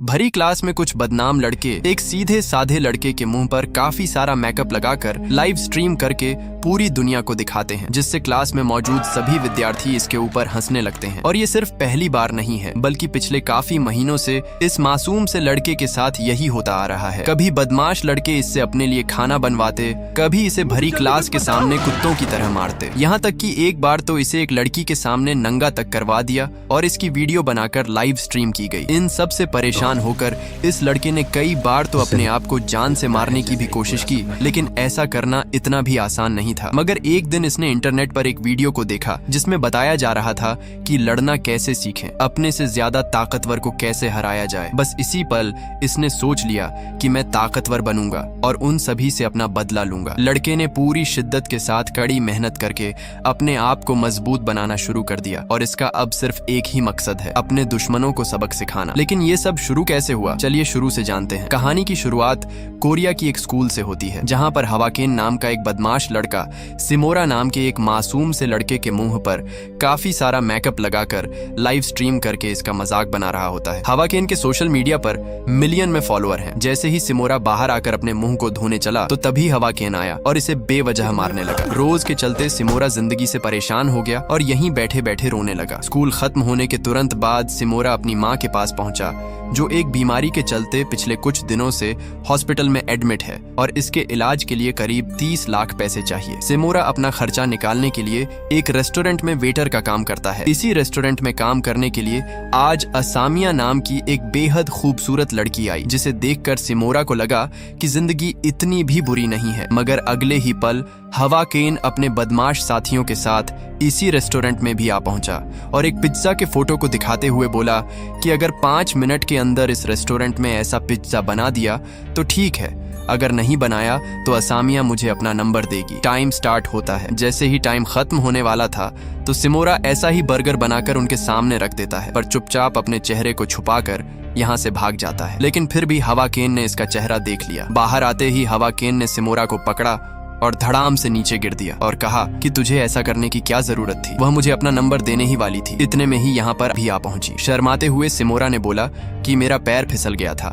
भरी क्लास में कुछ बदनाम लड़के एक सीधे साधे लड़के के मुंह पर काफी सारा मेकअप लगाकर लाइव स्ट्रीम करके पूरी दुनिया को दिखाते हैं, जिससे क्लास में मौजूद सभी विद्यार्थी इसके ऊपर हंसने लगते हैं। और ये सिर्फ पहली बार नहीं है, बल्कि पिछले काफी महीनों से इस मासूम से लड़के के साथ यही होता आ रहा है। कभी बदमाश लड़के इससे अपने लिए खाना बनवाते, कभी इसे भरी क्लास के सामने कुत्तों की तरह मारते। यहाँ तक कि एक बार तो इसे एक लड़की के सामने नंगा तक करवा दिया और इसकी वीडियो बनाकर लाइव स्ट्रीम की गई। इन सब से परेशान होकर इस लड़के ने कई बार तो अपने आप को जान से मारने की भी कोशिश की, लेकिन ऐसा करना इतना भी आसान नहीं था। मगर एक दिन इसने इंटरनेट पर एक वीडियो को देखा जिसमें बताया जा रहा था कि लड़ना कैसे सीखें, अपने से ज्यादा ताकतवर को कैसे हराया जाए। बस इसी पल इसने सोच लिया कि मैं ताकतवर बनूंगा और उन सभी से अपना बदला लूंगा। लड़के ने पूरी शिद्दत के साथ कड़ी मेहनत करके अपने आप को मजबूत बनाना शुरू कर दिया और इसका अब सिर्फ एक ही मकसद है, अपने दुश्मनों को सबक सिखाना। लेकिन ये सब शुरू कैसे हुआ, चलिए शुरू से जानते हैं। कहानी की शुरुआत कोरिया की एक स्कूल से होती है, जहाँ पर हवाकेन नाम का एक बदमाश लड़का सिमोरा नाम के एक मासूम से लड़के के मुंह पर काफी सारा मेकअप लगाकर लाइव स्ट्रीम करके इसका मजाक बना रहा होता है। हवाकेन के सोशल मीडिया पर मिलियन में फॉलोअर हैं। जैसे ही सिमोरा बाहर आकर अपने मुंह को धोने चला तो तभी हवाकेन आया और इसे बेवजह मारने लगा। रोज के चलते सिमोरा जिंदगी से परेशान हो गया और यहीं बैठे बैठे रोने लगा। स्कूल खत्म होने के तुरंत बाद सिमोरा अपनी माँ के पास पहुंचा, जो एक बीमारी के चलते पिछले कुछ दिनों से हॉस्पिटल में एडमिट है और इसके इलाज के लिए करीब 30 लाख पैसे चाहिए। सिमोरा अपना खर्चा निकालने के लिए एक रेस्टोरेंट में वेटर का काम करता है। इसी रेस्टोरेंट में काम करने के लिए आज असामिया नाम की एक बेहद खूबसूरत लड़की आई, जिसे देखकर सिमोरा को लगा कि जिंदगी इतनी भी बुरी नहीं है। मगर अगले ही पल हवाकेन अपने बदमाश साथियों के साथ इसी रेस्टोरेंट में भी आ पहुंचा और एक पिज्जा के फोटो को दिखाते हुए बोला कि अगर 5 मिनट के अंदर इस रेस्टोरेंट में ऐसा पिज्जा बना दिया तो ठीक है, अगर नहीं बनाया तो असामिया मुझे अपना नंबर देगी। टाइम स्टार्ट होता है। जैसे ही टाइम खत्म होने वाला था तो सिमोरा ऐसा ही बर्गर बनाकर उनके सामने रख देता है, पर चुपचाप अपने चेहरे को छुपाकर यहाँ से भाग जाता है। लेकिन फिर भी हवाकेन ने इसका चेहरा देख लिया। बाहर आते ही हवाकेन ने सिमोरा को पकड़ा और धड़ाम से नीचे गिर दिया और कहा कि तुझे ऐसा करने की क्या जरूरत थी, वह मुझे अपना नंबर देने ही वाली थी। इतने में ही यहाँ पर भी आ पहुंची। शर्माते हुए सिमोरा ने बोला कि मेरा पैर फिसल गया था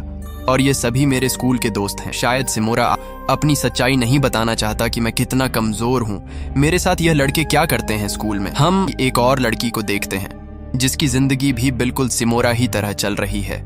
और ये सभी मेरे स्कूल के दोस्त हैं। शायद सिमोरा अपनी सच्चाई नहीं बताना चाहता कि मैं कितना कमजोर हूँ। मेरे साथ यह लड़के क्या करते हैं स्कूल में। हम एक और लड़की को देखते हैं जिसकी जिंदगी भी बिल्कुल सिमोरा ही तरह चल रही है,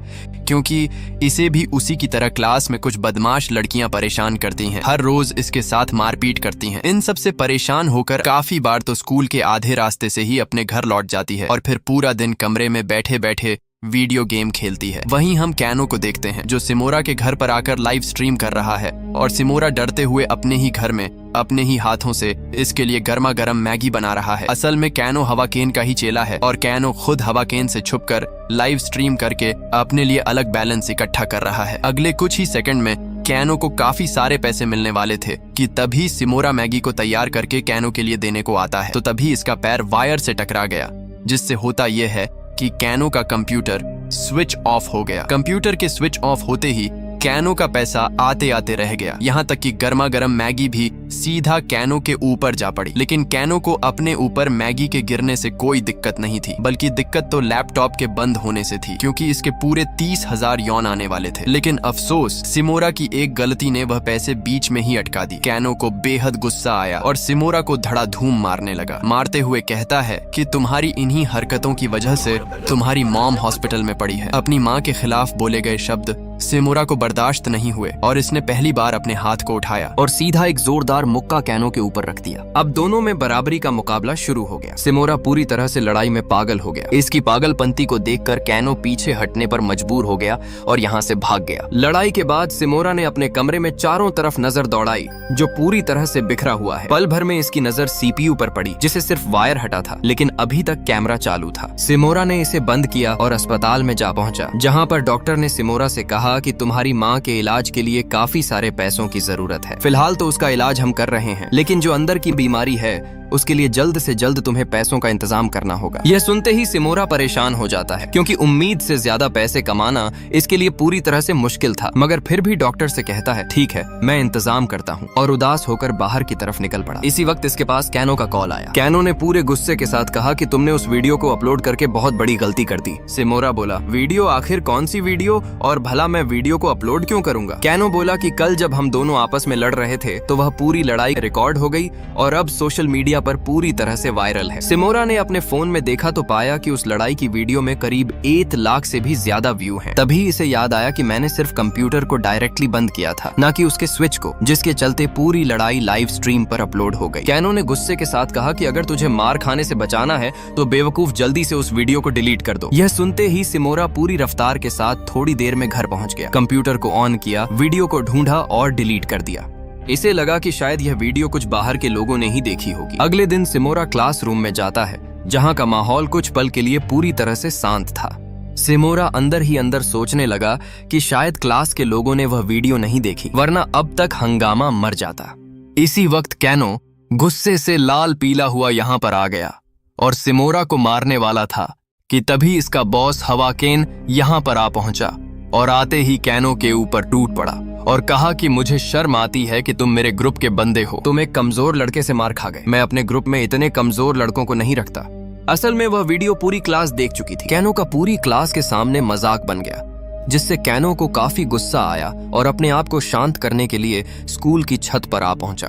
क्योंकि इसे भी उसी की तरह क्लास में कुछ बदमाश लड़कियां परेशान करती हैं। हर रोज इसके साथ मारपीट करती हैं। इन सब से परेशान होकर काफी बार तो स्कूल के आधे रास्ते से ही अपने घर लौट जाती है और फिर पूरा दिन कमरे में बैठे बैठे वीडियो गेम खेलती है। वहीं हम कैनो को देखते हैं, जो सिमोरा के घर पर आकर लाइव स्ट्रीम कर रहा है और सिमोरा डरते हुए अपने ही घर में अपने ही हाथों से इसके लिए गर्मा गर्म मैगी बना रहा है। असल में कैनो हवाकेन का ही चेला है और कैनो खुद हवाकेन से छुपकर लाइव स्ट्रीम करके अपने लिए अलग बैलेंस इकट्ठा कर रहा है। अगले कुछ ही सेकंड में कैनो को काफी सारे पैसे मिलने वाले थे कि तभी सिमोरा मैगी को तैयार करके कैनो के लिए देने को आता है। तो तभी इसका पैर वायर से टकरा गया, जिससे होता यह है कि कैनो का कंप्यूटर स्विच ऑफ हो गया। कंप्यूटर के स्विच ऑफ होते ही कैनो का पैसा आते आते रह गया। यहाँ तक कि गर्मा गर्म मैगी भी सीधा कैनो के ऊपर जा पड़ी। लेकिन कैनो को अपने ऊपर मैगी के गिरने से कोई दिक्कत नहीं थी, बल्कि दिक्कत तो लैपटॉप के बंद होने से थी, क्योंकि इसके पूरे 30,000 यौन आने वाले थे। लेकिन अफसोस, सिमोरा की एक गलती ने वह पैसे बीच में ही अटका दी। कैनो को बेहद गुस्सा आया और सिमोरा को धड़ाधूम मारने लगा। मारते हुए कहता है कि तुम्हारी इन्हीं हरकतों की वजह से तुम्हारी मॉम हॉस्पिटल में पड़ी है। अपनी माँ के खिलाफ बोले गए शब्द सिमोरा को बर्दाश्त नहीं हुए और इसने पहली बार अपने हाथ को उठाया और सीधा एक जोरदार मुक्का कैनो के ऊपर रख दिया। अब दोनों में बराबरी का मुकाबला शुरू हो गया। सिमोरा पूरी तरह से लड़ाई में पागल हो गया। इसकी पागलपंती को देखकर कैनो पीछे हटने पर मजबूर हो गया और यहाँ से भाग गया। लड़ाई के बाद सिमोरा ने अपने कमरे में चारों तरफ नजर दौड़ाई, जो पूरी तरह से बिखरा हुआ है। पल भर में इसकी नजर CPU पर पड़ी, जिसे सिर्फ वायर हटा था, लेकिन अभी तक कैमरा चालू था। सिमोरा ने इसे बंद किया और अस्पताल में जा पहुंचा, जहाँ पर डॉक्टर ने सिमोरा से कहा कि तुम्हारी माँ के इलाज के लिए काफी सारे पैसों की जरूरत है। फिलहाल तो उसका इलाज हम कर रहे हैं, लेकिन जो अंदर की बीमारी है उसके लिए जल्द से जल्द तुम्हें पैसों का इंतजाम करना होगा। यह सुनते ही सिमोरा परेशान हो जाता है, क्योंकि उम्मीद से ज्यादा पैसे कमाना इसके लिए पूरी तरह से मुश्किल था। मगर फिर भी डॉक्टर से कहता है ठीक है, मैं इंतजाम करता हूँ, और उदास होकर बाहर की तरफ निकल पड़ा। इसी वक्त इसके पास कैनो का कॉल आया। कैनो ने पूरे गुस्से के साथ कहा कि तुमने उस वीडियो को अपलोड करके बहुत बड़ी गलती कर दी। सिमोरा बोला, वीडियो? आखिर कौन सी वीडियो, और भला मैं वीडियो को अपलोड क्यों करूंगा? कैनो बोला कि कल जब हम दोनों आपस में लड़ रहे थे तो वह पूरी लड़ाई रिकॉर्ड हो गई और अब सोशल मीडिया पर पूरी तरह से वायरल है। सिमोरा ने अपने फोन में देखा तो पाया कि उस लड़ाई की वीडियो में करीब 1 लाख से भी ज्यादा व्यू हैं। तभी इसे याद आया कि मैंने सिर्फ कंप्यूटर को डायरेक्टली बंद किया था, न कि उसके स्विच को, जिसके चलते पूरी लड़ाई लाइव स्ट्रीम पर अपलोड हो गई। कैनो ने गुस्से के साथ कहा कि अगर तुझे मार खाने से बचाना है तो बेवकूफ जल्दी से उस वीडियो को डिलीट कर दो। यह सुनते ही सिमोरा पूरी रफ्तार के साथ थोड़ी देर में घर पहुंच गया, कंप्यूटर को ऑन किया, वीडियो को ढूंढा और डिलीट कर दिया। इसे लगा कि शायद यह वीडियो कुछ बाहर के लोगों ने ही देखी होगी। अगले दिन सिमोरा क्लासरूम में जाता है, जहां का माहौल कुछ पल के लिए पूरी तरह से शांत था। सिमोरा अंदर ही अंदर सोचने लगा कि शायद क्लास के लोगों ने वह वीडियो नहीं देखी, वरना अब तक हंगामा मर जाता। इसी वक्त कैनो गुस्से से लाल पीला हुआ यहाँ पर आ गया और सिमोरा को मारने वाला था कि तभी इसका बॉस हवाकेन यहाँ पर आ पहुंचा और आते ही कैनो के ऊपर टूट पड़ा और कहा कि मुझे शर्म आती है कि तुम मेरे ग्रुप के बंदे हो, तुम एक कमजोर लड़के से मार खा गए। मैं अपने ग्रुप में इतने कमजोर लड़कों को नहीं रखता। असल में वह वीडियो पूरी क्लास देख चुकी थी। कैनो का पूरी क्लास के सामने मजाक बन गया, जिससे कैनो को काफी गुस्सा आया और अपने आप को शांत करने के लिए स्कूल की छत पर आ पहुंचा।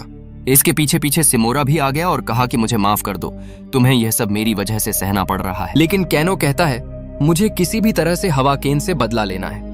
इसके पीछे पीछे सिमोरा भी आ गया और कहा कि मुझे माफ कर दो, तुम्हें यह सब मेरी वजह से सहना पड़ रहा है। लेकिन कैनो कहता है, मुझे किसी भी तरह से हवाकेन से बदला लेना है।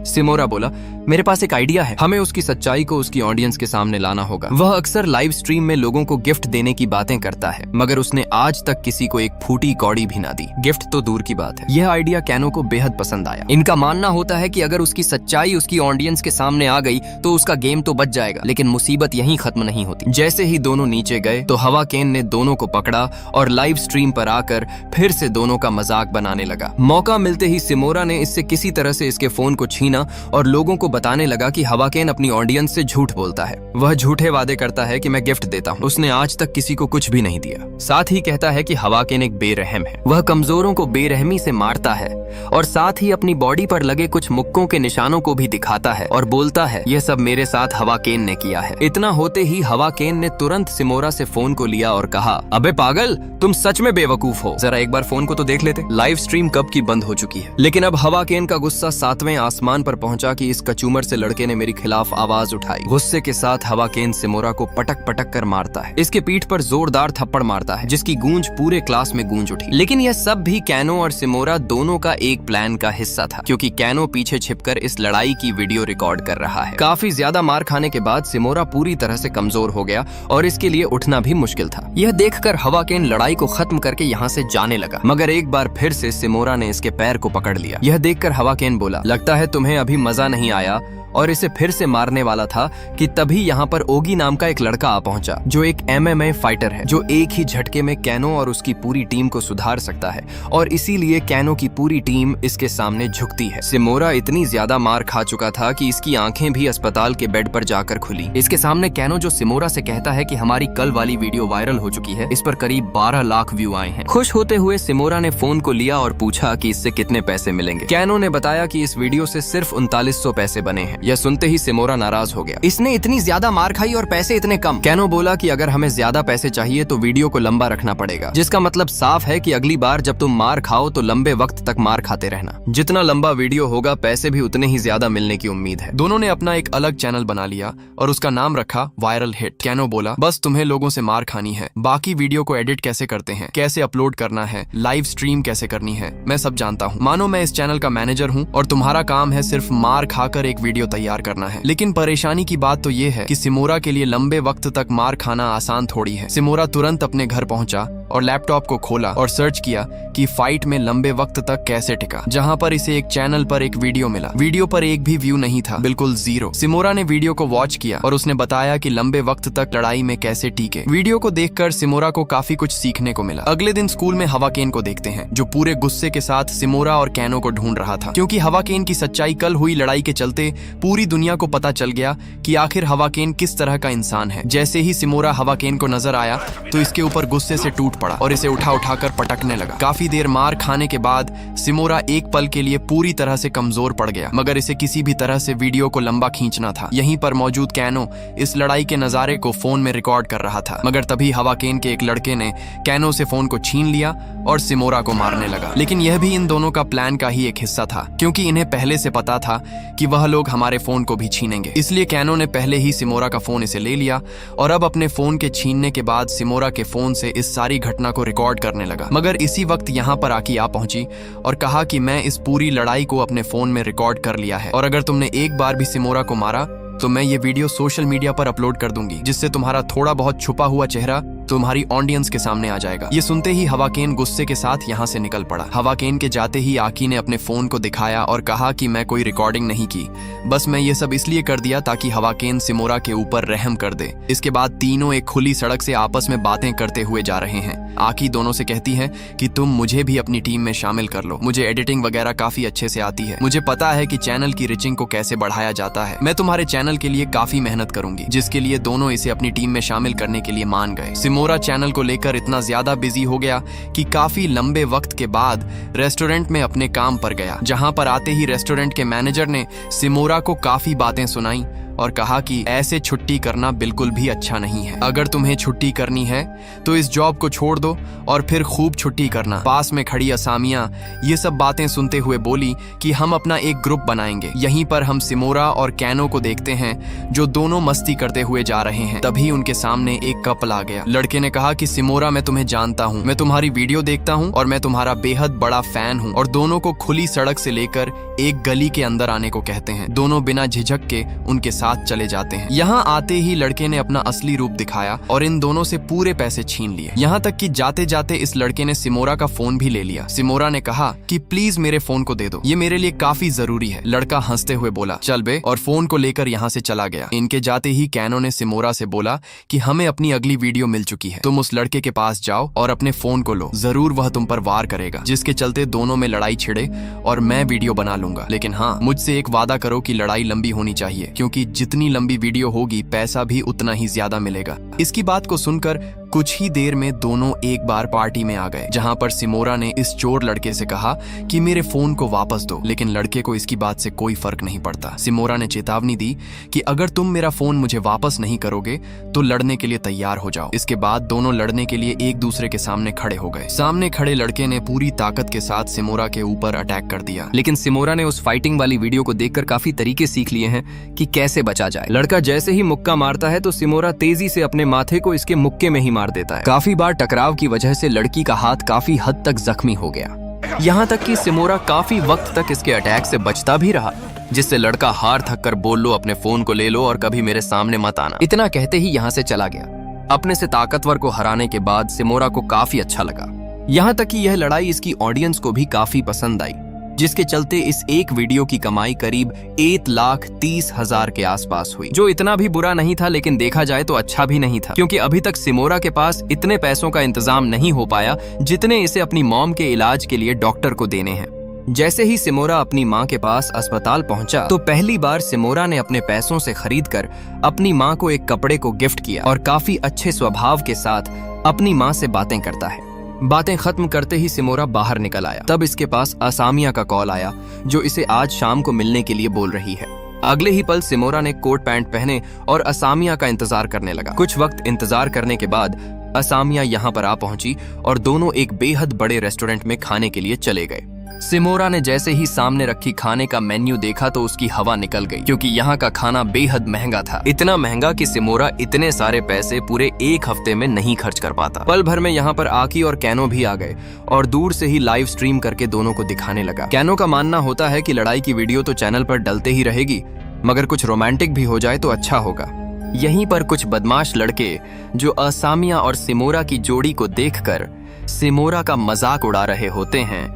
सिमोरा बोला, मेरे पास एक आइडिया है, हमें उसकी सच्चाई को उसकी ऑडियंस के सामने लाना होगा। वह अक्सर लाइव स्ट्रीम में लोगों को गिफ्ट देने की बातें करता है, मगर उसने आज तक किसी को एक फूटी कौड़ी भी ना दी, गिफ्ट तो दूर की बात है। यह आइडिया कैनो को बेहद पसंद आया। इनका मानना होता है कि अगर उसकी सच्चाई उसकी ऑडियंस के सामने आ गई तो उसका गेम तो बच जाएगा, लेकिन मुसीबत यहीं खत्म नहीं होती। जैसे ही दोनों नीचे गए तो हवाकेन ने दोनों को पकड़ा और लाइव स्ट्रीम पर आकर फिर से दोनों का मजाक बनाने लगा। मौका मिलते ही सिमोरा ने इससे किसी तरह से इसके फोन को छीना और लोगों को बताने लगा कि हवाकेन अपनी ऑडियंस से झूठ बोलता है। वह झूठे वादे करता है कि मैं गिफ्ट देता हूँ, उसने आज तक किसी को कुछ भी नहीं दिया। साथ ही कहता है कि हवाकेन एक बेरहम है, वह कमजोरों को बेरहमी से मारता है और साथ ही अपनी बॉडी पर लगे कुछ मुक्कों के निशानों को भी दिखाता है और बोलता है यह सब मेरे साथ हवाकेन ने किया है। इतना होते ही हवाकेन ने तुरंत सिमोरा से फोन को लिया और कहा, अबे पागल, तुम सच में बेवकूफ हो, जरा एक बार फोन को तो देख लेते, लाइव स्ट्रीम कब की बंद हो चुकी है। लेकिन अब हवाकेन का गुस्सा 7वें आसमान पर पहुंचा कि इस कचूमर से लड़के ने मेरे खिलाफ आवाज उठाई। गुस्से के साथ हवाकेन सिमोरा को पटक पटक कर मारता है, इसके पीठ पर जोरदार थप्पड़ मारता है, जिसकी गूंज पूरे क्लास में गूंज उठी। लेकिन यह सब भी कैनो और सिमोरा दोनों का एक प्लान का हिस्सा था, क्योंकि कैनो पीछे छिपकर इस लड़ाई की वीडियो रिकॉर्ड कर रहा है। काफी ज्यादा मार खाने के बाद सिमोरा पूरी तरह से कमजोर हो गया और इसके लिए उठना भी मुश्किल था। यह देखकर हवाकेन लड़ाई को खत्म करके यहाँ से जाने लगा, मगर एक बार फिर से सिमोरा ने इसके पैर को पकड़ लिया। यह देखकर हवाकेन बोला, लगता है तुम्हें अभी मजा नहीं आया, और इसे फिर से मारने वाला था कि तभी यहाँ पर ओगी नाम का एक लड़का आ पहुंचा, जो एक MMA फाइटर है, जो एक ही झटके में कैनो और उसकी पूरी टीम को सुधार सकता है, और इसीलिए कैनो की पूरी टीम इसके सामने झुकती है। सिमोरा इतनी ज्यादा मार खा चुका था कि इसकी आंखें भी अस्पताल के बेड पर जाकर खुली। इसके सामने कैनो जो सिमोरा से कहता है कि हमारी कल वाली वीडियो वायरल हो चुकी है, इस पर करीब 12 लाख व्यू आए हैं। खुश होते हुए सिमोरा ने फोन को लिया और पूछा कि इससे कितने पैसे मिलेंगे। कैनो ने बताया कि इस वीडियो से सिर्फ 3900 पैसे बने हैं। यह सुनते ही सिमोरा नाराज हो गया, इसने इतनी ज्यादा मार खाई और पैसे इतने कम। कैनो बोला कि अगर हमें ज्यादा पैसे चाहिए तो वीडियो को लंबा रखना पड़ेगा, जिसका मतलब साफ है कि अगली बार जब तुम मार खाओ तो लंबे वक्त तक मार खाते रहना। जितना लंबा वीडियो होगा पैसे भी उतने ही ज्यादा मिलने की उम्मीद है। दोनों ने अपना एक अलग चैनल बना लिया और उसका नाम रखा वायरल हिट। कैनो बोला, बस तुम्हें लोगों से मार खानी है, बाकी वीडियो को एडिट कैसे करते हैं, कैसे अपलोड करना है, लाइव स्ट्रीम कैसे करनी है, मैं सब जानता हूँ। मानो मैं इस चैनल का मैनेजर हूँ और तुम्हारा काम है सिर्फ मार खाकर एक वीडियो तैयार करना है। लेकिन परेशानी की बात तो ये है कि सिमोरा के लिए लंबे वक्त तक मार खाना आसान थोड़ी है। सिमोरा तुरंत अपने घर पहुंचा और लैपटॉप को खोला और सर्च किया कि फाइट में लंबे वक्त तक कैसे टिका, जहां पर इसे एक चैनल पर एक वीडियो मिला। वीडियो पर एक भी व्यू नहीं था, बिल्कुल जीरो। सिमोरा ने वीडियो को वॉच किया और उसने बताया कि लंबे वक्त तक लड़ाई में कैसे टिके। वीडियो को देखकर सिमोरा को काफी कुछ सीखने को मिला। अगले दिन स्कूल में हवाकेन को देखते हैं, जो पूरे गुस्से के साथ सिमोरा और कैनो को ढूंढ रहा था, क्योंकि हवाकेन की सच्चाई कल हुई लड़ाई के चलते पूरी दुनिया को पता चल गया कि आखिर हवाकेन किस तरह का इंसान है। जैसे ही सिमोरा हवाकेन को नजर आया तो इसके ऊपर गुस्से से टूट पड़ा और इसे उठाकर पटकने लगा। काफी देर मार खाने के बाद सिमोरा एक पल के लिए पूरी तरह से कमजोर पड़ गया, मगर इसे किसी भी तरह से वीडियो को लंबा खींचना था। यहीं पर मौजूद कैनो इस लड़ाई के नजारे को फोन में रिकॉर्ड कर रहा था, मगर तभी हवाकेन के एक लड़के ने कैनो से फोन को छीन लिया और सिमोरा को मारने लगा। लेकिन यह भी इन दोनों का प्लान का ही एक हिस्सा था, क्योंकि इन्हें पहले से पता था कि वह लोग हमारे फोन को भी छीनेंगे। इसलिए कैनो ने पहले ही सिमोरा का फोन इसे ले लिया और अब अपने फोन के छीनने के बाद सिमोरा के फोन से इस सारी घटना को रिकॉर्ड करने लगा। मगर इसी वक्त यहाँ पर आकी आ पहुंची और कहा कि मैं इस पूरी लड़ाई को अपने फोन में रिकॉर्ड कर लिया है और अगर तुमने एक बार भी सिमोरा को मारा तो मैं ये वीडियो सोशल मीडिया पर अपलोड कर दूंगी, जिससे तुम्हारा थोड़ा बहुत छुपा हुआ चेहरा तुम्हारी ऑडियंस के सामने आ जाएगा। ये सुनते ही हवाकेन गुस्से के साथ यहाँ से निकल पड़ा। हवाकेन के जाते ही आकी ने अपने फोन को दिखाया और कहा कि मैं कोई रिकॉर्डिंग नहीं की, बस मैं ये सब इसलिए कर दिया ताकि हवाकेन सिमोरा के ऊपर रहम कर दे। इसके बाद तीनों एक खुली सड़क से आपस में बातें करते हुए जा रहे हैं। आकी दोनों से कहती है कि तुम मुझे भी अपनी टीम में शामिल कर लो, मुझे एडिटिंग वगैरह काफी अच्छे से आती है, मुझे पता है कि चैनल की रीचिंग को कैसे बढ़ाया जाता है, मैं तुम्हारे चैनल के लिए काफी मेहनत करूंगी, जिसके लिए दोनों इसे अपनी टीम में शामिल करने के लिए मान गए। सिमोरा चैनल को लेकर इतना ज्यादा बिजी हो गया कि काफी लंबे वक्त के बाद रेस्टोरेंट में अपने काम पर गया, जहां पर आते ही रेस्टोरेंट के मैनेजर ने सिमोरा को काफी बातें सुनाई और कहा कि ऐसे छुट्टी करना बिल्कुल भी अच्छा नहीं है। अगर तुम्हें छुट्टी करनी है तो इस जॉब को छोड़ दो और फिर खूब छुट्टी करना। पास में खड़ी असामिया ये सब बातें सुनते हुए बोली कि हम अपना एक ग्रुप बनाएंगे। यहीं पर हम सिमोरा और कैनो को देखते हैं जो दोनों मस्ती करते हुए जा रहे हैं। तभी उनके सामने एक कपल आ गया। लड़के ने कहा कि सिमोरा, मैं तुम्हें जानता हूँ, मैं तुम्हारी वीडियो देखता हूँ और मैं तुम्हारा बेहद बड़ा फैन हूँ, और दोनों को खुली सड़क से लेकर एक गली के अंदर आने को कहते हैं। दोनों बिना झिझक के उनके साथ चले जाते हैं। यहाँ आते ही लड़के ने अपना असली रूप दिखाया और इन दोनों से पूरे पैसे छीन लिए। यहाँ तक कि जाते जाते इस लड़के ने सिमोरा का फोन भी ले लिया। सिमोरा ने कहा कि प्लीज मेरे फोन को दे दो, ये मेरे लिए काफी जरूरी है। लड़का हंसते हुए बोला चल बे, और फोन को लेकर यहाँ से चला गया। इनके जाते ही कैनो ने सिमोरा से बोला कि हमें अपनी अगली वीडियो मिल चुकी है, तुम उस लड़के के पास जाओ और अपने फोन को लो, जरूर वह तुम पर वार करेगा। जिसके चलते दोनों में लड़ाई छिड़े और मैं वीडियो बना लूंगा, लेकिन हाँ, मुझसे एक वादा करो कि लड़ाई लंबी होनी चाहिए, क्योंकि जितनी लंबी वीडियो होगी पैसा भी उतना ही ज्यादा मिलेगा। इसकी बात को सुनकर कुछ ही देर में दोनों एक बार पार्टी में आ गए, जहां पर सिमोरा ने इस चोर लड़के से कहा कि मेरे फोन को वापस दो, लेकिन लड़के को इसकी बात से कोई फर्क नहीं पड़ता। सिमोरा ने चेतावनी दी कि अगर तुम मेरा फोन मुझे वापस नहीं करोगे तो लड़ने के लिए तैयार हो जाओ। इसके बाद दोनों लड़ने के लिए एक दूसरे के सामने खड़े हो गए। सामने खड़े लड़के ने पूरी ताकत के साथ सिमोरा के ऊपर अटैक कर दिया, लेकिन सिमोरा ने उस फाइटिंग वाली वीडियो को देखकर काफी तरीके सीख लिए हैं कि कैसे बचा जाए। लड़का जैसे ही मुक्का मारता है तो सिमोरा तेजी से अपने माथे को इसके मुक्के में ही मार देता है। काफी बार टकराव की वजह से लड़की का हाथ काफी हद तक जख्मी हो गया, यहाँ तक कि सिमोरा काफी वक्त तक इसके अटैक से बचता भी रहा, जिससे लड़का हार थक कर बोल लो अपने फोन को ले लो और कभी मेरे सामने मत आना। इतना कहते ही यहाँ से चला गया। अपने से ताकतवर को हराने के बाद सिमोरा को काफी अच्छा लगा, यहाँ तक कि यह लड़ाई इसकी ऑडियंस को भी काफी पसंद आई, जिसके चलते इस एक वीडियो की कमाई करीब 1,30,000 के आसपास हुई, जो इतना भी बुरा नहीं था, लेकिन देखा जाए तो अच्छा भी नहीं था, क्योंकि अभी तक सिमोरा के पास इतने पैसों का इंतजाम नहीं हो पाया जितने इसे अपनी मॉम के इलाज के लिए डॉक्टर को देने हैं। जैसे ही सिमोरा अपनी माँ के पास अस्पताल पहुंचा तो पहली बार सिमोरा ने अपने पैसों से खरीदकर अपनी माँ को एक कपड़े को गिफ्ट किया और काफी अच्छे स्वभाव के साथ अपनी माँ से बातें करता है। बातें खत्म करते ही सिमोरा बाहर निकल आया। तब इसके पास असामिया का कॉल आया, जो इसे आज शाम को मिलने के लिए बोल रही है। अगले ही पल सिमोरा ने कोट पैंट पहने और असामिया का इंतजार करने लगा। कुछ वक्त इंतजार करने के बाद असामिया यहाँ पर आ पहुंची और दोनों एक बेहद बड़े रेस्टोरेंट में खाने के लिए चले गए। सिमोरा ने जैसे ही सामने रखी खाने का मेन्यू देखा तो उसकी हवा निकल गई, क्योंकि यहाँ का खाना बेहद महंगा था। इतना महंगा कि सिमोरा इतने सारे पैसे पूरे एक हफ्ते में नहीं खर्च कर पाता। पल भर में यहाँ पर आकी और कैनो भी आ गए और दूर से ही लाइव स्ट्रीम करके दोनों को दिखाने लगा। कैनो का मानना होता है कि लड़ाई की वीडियो तो चैनल पर डलते ही रहेगी, मगर कुछ रोमांटिक भी हो जाए तो अच्छा होगा। यहीं पर कुछ बदमाश लड़के जो असामिया और सिमोरा की जोड़ी को देखकर सिमोरा का मजाक उड़ा रहे होते हैं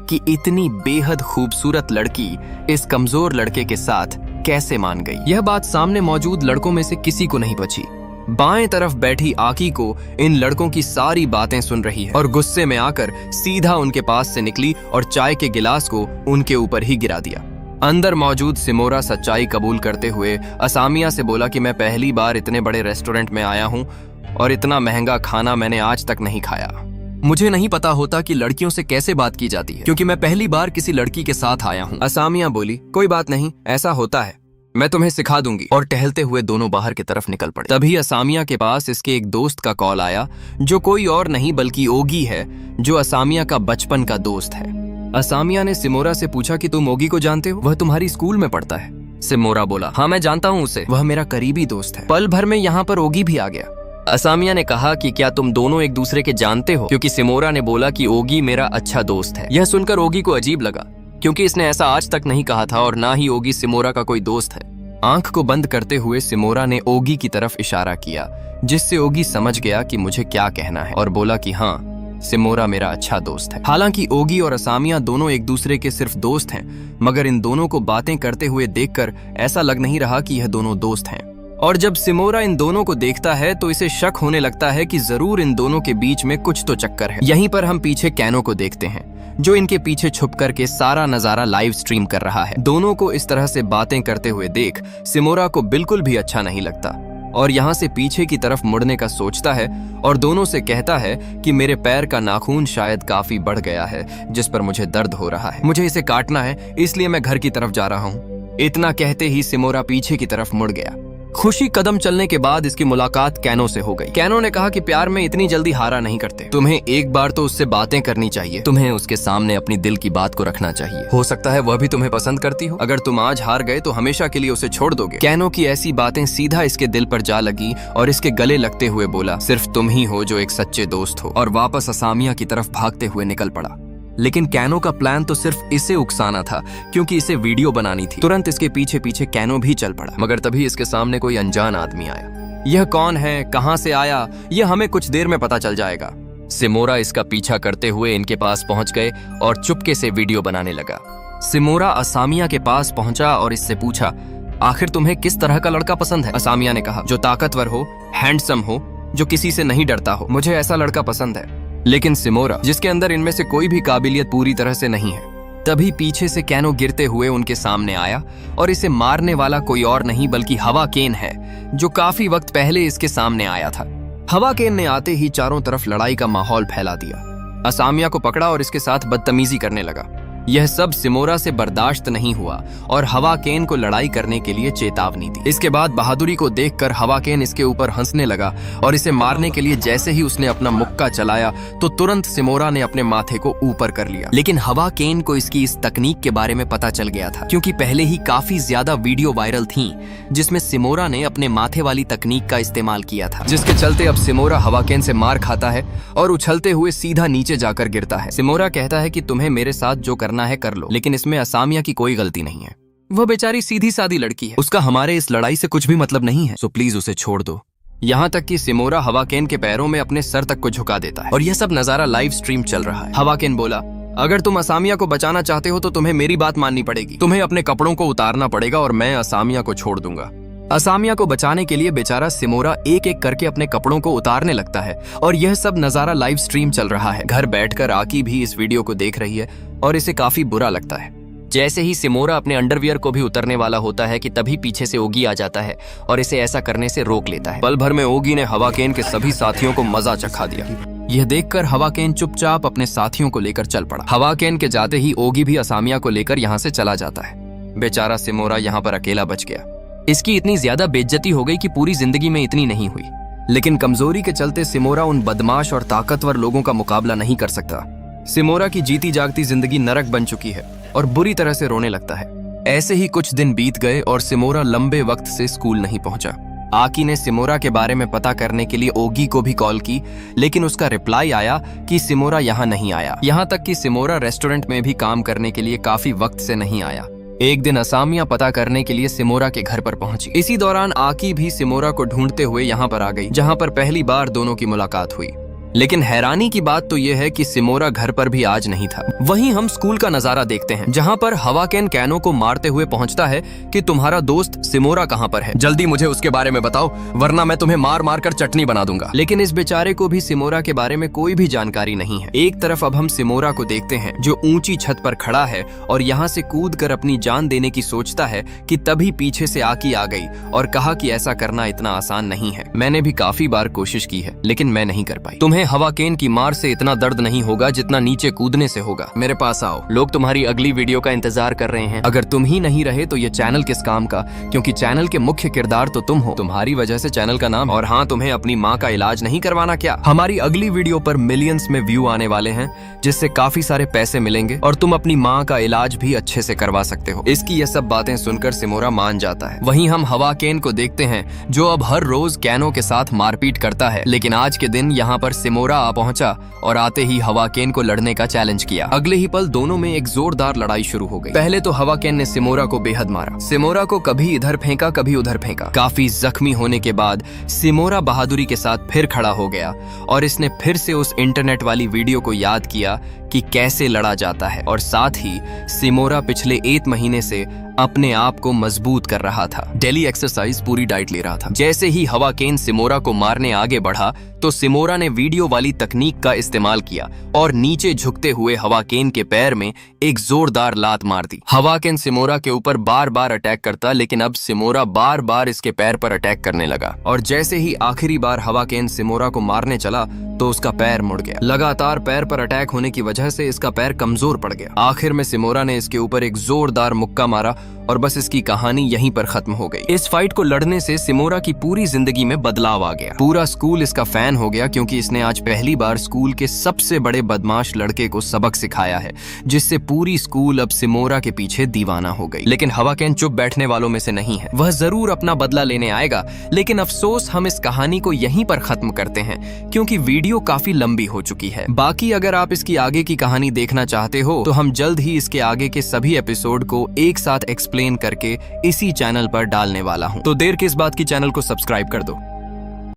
कि इतनी बेहद खूबसूरत लड़की इस कमजोर लड़के के साथ कैसे मान गई। यह बात सामने मौजूद लड़कों में से किसी को नहीं बची। बाएं तरफ बैठी आकी को इन लड़कों की सारी बातें सुन रही है और गुस्से में आकर सीधा उनके पास से निकली और चाय के गिलास को उनके ऊपर ही गिरा दिया। अंदर मौजूद सिमोरा सच्चाई कबूल करते हुए असामिया से बोला कि मैं पहली बार इतने बड़े रेस्टोरेंट में आया हूँ और इतना महंगा खाना मैंने आज तक नहीं खाया। मुझे नहीं पता होता कि लड़कियों से कैसे बात की जाती है, क्योंकि मैं पहली बार किसी लड़की के साथ आया हूँ। असामिया बोली, कोई बात नहीं, ऐसा होता है, मैं तुम्हें सिखा दूंगी। और टहलते हुए दोनों बाहर की तरफ निकल पड़े। तभी असामिया के पास इसके एक दोस्त का कॉल आया, जो कोई और नहीं बल्कि ओगी है, जो असामिया का बचपन का दोस्त है। असामिया ने सिमोरा से पूछा कि तुम ओगी को जानते हो, वह तुम्हारी स्कूल में पढ़ता है। सिमोरा बोला, हाँ मैं जानता हूँ उसे, वह मेरा करीबी दोस्त है। पल भर में यहाँ पर ओगी भी आ गया। असामिया ने कहा कि क्या तुम दोनों एक दूसरे के जानते हो, क्योंकि सिमोरा ने बोला कि ओगी मेरा अच्छा दोस्त है। यह सुनकर ओगी को अजीब लगा, क्योंकि इसने ऐसा आज तक नहीं कहा था और ना ही ओगी सिमोरा का कोई दोस्त है। आंख को बंद करते हुए सिमोरा ने ओगी की तरफ इशारा किया, जिससे ओगी समझ गया कि मुझे क्या कहना है, और बोला कि हाँ, सिमोरा मेरा अच्छा दोस्त है। हालांकि ओगी और असामिया दोनों एक दूसरे के सिर्फ दोस्त हैं, मगर इन दोनों को बातें करते हुए देखकर ऐसा लग नहीं रहा कि यह दोनों दोस्त हैं। और जब सिमोरा इन दोनों को देखता है तो इसे शक होने लगता है कि जरूर इन दोनों के बीच में कुछ तो चक्कर है। यहीं पर हम पीछे कैनो को देखते हैं, जो इनके पीछे छुप करके सारा नजारा लाइव स्ट्रीम कर रहा है। दोनों को इस तरह से बातें करते हुए देख सिमोरा को बिल्कुल भी अच्छा नहीं लगता और यहाँ से पीछे की तरफ मुड़ने का सोचता है और दोनों से कहता है कि मेरे पैर का नाखून शायद काफी बढ़ गया है, जिस पर मुझे दर्द हो रहा है। मुझे इसे काटना है, इसलिए मैं घर की तरफ जा रहा हूँ। इतना कहते ही सिमोरा पीछे की तरफ मुड़ गया। खुशी कदम चलने के बाद इसकी मुलाकात कैनो से हो गई। कैनो ने कहा कि प्यार में इतनी जल्दी हारा नहीं करते, तुम्हें एक बार तो उससे बातें करनी चाहिए, तुम्हें उसके सामने अपनी दिल की बात को रखना चाहिए। हो सकता है वह भी तुम्हें पसंद करती हो। अगर तुम आज हार गए तो हमेशा के लिए उसे छोड़ दोगे। कैनो की ऐसी बातें सीधा इसके दिल पर जा लगी और इसके गले लगते हुए बोला, सिर्फ तुम ही हो जो एक सच्चे दोस्त हो, और वापस असामिया की तरफ भागते हुए निकल पड़ा। लेकिन कैनो का प्लान तो सिर्फ इसे उकसाना था, क्योंकि इसे वीडियो बनानी थी। तुरंत इसके पीछे पीछे कैनो भी चल पड़ा, मगर तभी इसके सामने कोई अनजान आदमी आया। यह कौन है, कहां से आया, यह हमें कुछ देर में पता चल जाएगा। सिमोरा इसका पीछा करते हुए इनके पास पहुंच गए और चुपके से वीडियो बनाने लगा। सिमोरा असामिया के पास पहुंचा और इससे पूछा, आखिर तुम्हें किस तरह का लड़का पसंद है? असामिया ने कहा, जो ताकतवर हो, हैंडसम हो, जो किसी से नहीं डरता हो। मुझे ऐसा लड़का पसंद है। लेकिन सिमोरा, जिसके अंदर इनमें से कोई भी काबिलियत पूरी तरह से नहीं है। तभी पीछे से कैनो गिरते हुए उनके सामने आया और इसे मारने वाला कोई और नहीं बल्कि हवा केन है, जो काफी वक्त पहले इसके सामने आया था। हवा केन ने आते ही चारों तरफ लड़ाई का माहौल फैला दिया। असामिया को पकड़ा और इसके साथ बदतमीजी करने लगा। यह सब सिमोरा से बर्दाश्त नहीं हुआ और हवा केन को लड़ाई करने के लिए चेतावनी दी। इसके बाद बहादुरी को देखकर हवा केन इसके ऊपर हंसने लगा और इसे मारने के लिए जैसे ही उसने अपना मुक्का चलाया तो तुरंत सिमोरा ने अपने माथे को ऊपर कर लिया। लेकिन हवा केन को इसकी इस तकनीक के बारे में पता चल गया था, क्योंकि पहले ही काफी ज्यादा वीडियो वायरल थी जिसमें सिमोरा ने अपने माथे वाली तकनीक का इस्तेमाल किया था, जिसके चलते अब सिमोरा हवा केन से मार खाता है और उछलते हुए सीधा नीचे जाकर गिरता है। सिमोरा कहता है कि तुम्हें मेरे साथ जो करना है कर लो, लेकिन इसमें असामिया की कोई गलती नहीं है। वह बेचारी सीधी सादी लड़की है, उसका हमारे इस लड़ाई से कुछ भी मतलब नहीं है, सो प्लीज उसे छोड़ दो। यहाँ तक कि सिमोरा हवाकेन के पैरों में अपने सर तक को झुका देता है और यह सब नजारा लाइव स्ट्रीम चल रहा है। हवाकेन बोला, अगर तुम असामिया को बचाना चाहते हो तो तुम्हें मेरी बात माननी पड़ेगी, तुम्हें अपने कपड़ों को उतारना पड़ेगा और मैं असामिया को छोड़ दूंगा। असामिया को बचाने के लिए बेचारा सिमोरा एक एक करके अपने कपड़ों को उतारने लगता है और यह सब नजारा लाइव स्ट्रीम चल रहा है। घर बैठकर आकी भी इस वीडियो को देख रही है और इसे काफी बुरा लगता है। जैसे ही सिमोरा अपने अंडरवियर को भी उतरने वाला होता है कि तभी पीछे से ओगी आ जाता है और इसे ऐसा करने से रोक लेता है। पल भर में ओगी ने हवाकेन के सभी साथियों को मजा चखा दिया। यह देखकर हवाकेन चुपचाप अपने साथियों को लेकर चल पड़ा। हवाकेन के जाते ही ओगी भी असामिया को लेकर यहाँ से चला जाता है। बेचारा सिमोरा यहाँ पर अकेला बच गया। इसकी इतनी ज्यादा बेइज्जती हो गई कि पूरी जिंदगी में इतनी नहीं हुई, लेकिन कमजोरी के चलते सिमोरा उन बदमाश और ताकतवर लोगों का मुकाबला नहीं कर सकता। सिमोरा की जीती जागती जिंदगी नरक बन चुकी है और बुरी तरह से रोने लगता है। ऐसे ही कुछ दिन बीत गए और सिमोरा लंबे वक्त से स्कूल नहीं पहुंचा। आकी ने सिमोरा के बारे में पता करने के लिए ओगी को भी कॉल की, लेकिन उसका रिप्लाई आया कि सिमोरा यहाँ नहीं आया। यहाँ तक कि सिमोरा रेस्टोरेंट में भी काम करने के लिए काफी वक्त से नहीं आया। एक दिन असामिया पता करने के लिए सिमोरा के घर पर पहुंची। इसी दौरान आकी भी सिमोरा को ढूंढते हुए यहाँ पर आ गई, जहाँ पर पहली बार दोनों की मुलाकात हुई। लेकिन हैरानी की बात तो यह है कि सिमोरा घर पर भी आज नहीं था। वहीं हम स्कूल का नजारा देखते हैं, जहां पर हवाकेन कैनो को मारते हुए पहुंचता है कि तुम्हारा दोस्त सिमोरा कहां पर है, जल्दी मुझे उसके बारे में बताओ वरना मैं तुम्हें मार मार कर चटनी बना दूंगा। लेकिन इस बेचारे को भी सिमोरा के बारे में कोई भी जानकारी नहीं है। एक तरफ अब हम सिमोरा को देखते हैं जो ऊंची छत पर खड़ा है और यहाँ से कूद कर अपनी जान देने की सोचता है कि तभी पीछे से आकी आ गई और कहा कि ऐसा करना इतना आसान नहीं है। मैंने भी काफी बार कोशिश की है लेकिन मैं नहीं कर पाई। तुम्हें हवाकेन की मार से इतना दर्द नहीं होगा जितना नीचे कूदने से होगा। मेरे पास आओ, लोग तुम्हारी अगली वीडियो का इंतजार कर रहे हैं। अगर तुम ही नहीं रहे तो ये चैनल किस काम का, क्योंकि चैनल के मुख्य किरदार तो तुम हो। तुम्हारी वजह से चैनल का नाम। और हाँ, तुम्हें अपनी माँ का इलाज नहीं करवाना क्या? हमारी अगली वीडियो पर मिलियंस में व्यू आने वाले हैं, जिससे काफी सारे पैसे मिलेंगे और तुम अपनी माँ का इलाज भी अच्छे से करवा सकते हो। इसकी ये सब बातें सुनकर सिमोरा मान जाता है। वहीं हम हवाकेन को देखते हैं जो अब हर रोज कैनो के साथ मारपीट करता है, लेकिन आज के दिन यहाँ पर सिमोरा आ पहुंचा और आते ही हवाकेन को लड़ने का चैलेंज किया। अगले ही पल दोनों में एक जोरदार लड़ाई शुरू हो गई। पहले तो हवाकेन ने सिमोरा को बेहद मारा। सिमोरा को कभी इधर फेंका कभी उधर फेंका। काफी जख्मी होने के बाद सिमोरा बहादुरी के साथ फिर खड़ा हो गया और इसने फिर से उस इंटरनेट वाली वीडियो को याद किया कि कैसे लड़ा जाता है, और साथ ही सिमोरा पिछले 1 महीने से अपने आप को मजबूत कर रहा था। डेली एक्सरसाइज, पूरी डाइट ले रहा था। जैसे ही हवाकेन सिमोरा को मारने आगे बढ़ा तो सिमोरा ने वीडियो वाली तकनीक का इस्तेमाल किया और नीचे झुकते हुए हवाकेन के पैर में एक जोरदार लात मार दी। हवाकेन सिमोरा के ऊपर बार बार अटैक करता, लेकिन अब सिमोरा बार बार इसके पैर पर अटैक करने लगा और जैसे ही आखिरी बार हवाकेन सिमोरा को मारने चला तो उसका पैर मुड़ गया। लगातार पैर पर अटैक होने की वजह से इसका पैर कमजोर पड़ गया। आखिर में सिमोरा ने इसके ऊपर एक जोरदार मुक्का मारा और बस इसकी कहानी यहीं पर खत्म हो गई। इस फाइट को लड़ने से सिमोरा की पूरी जिंदगी में बदलाव आ गया। पूरा स्कूल इसका फैन हो गया क्योंकि इसने आज पहली बार स्कूल के सबसे बड़े बदमाश लड़के को सबक सिखाया है, जिससे पूरी स्कूल अब सिमोरा के पीछे दीवाना हो गई। लेकिन हवाकेन चुप बैठने वालों में से नहीं है। वह जरूर अपना बदला लेने आएगा, लेकिन अफसोस हम इस कहानी को यहीं पर खत्म करते हैं क्योंकि वीडियो काफी लंबी हो चुकी है। बाकी अगर आप इसकी आगे की कहानी देखना चाहते हो तो हम जल्द ही इसके आगे के सभी एपिसोड को एक साथ एक्सप्लेन करके इसी चैनल पर डालने वाला हूं। तो देर किस बात की, चैनल को सब्सक्राइब कर दो।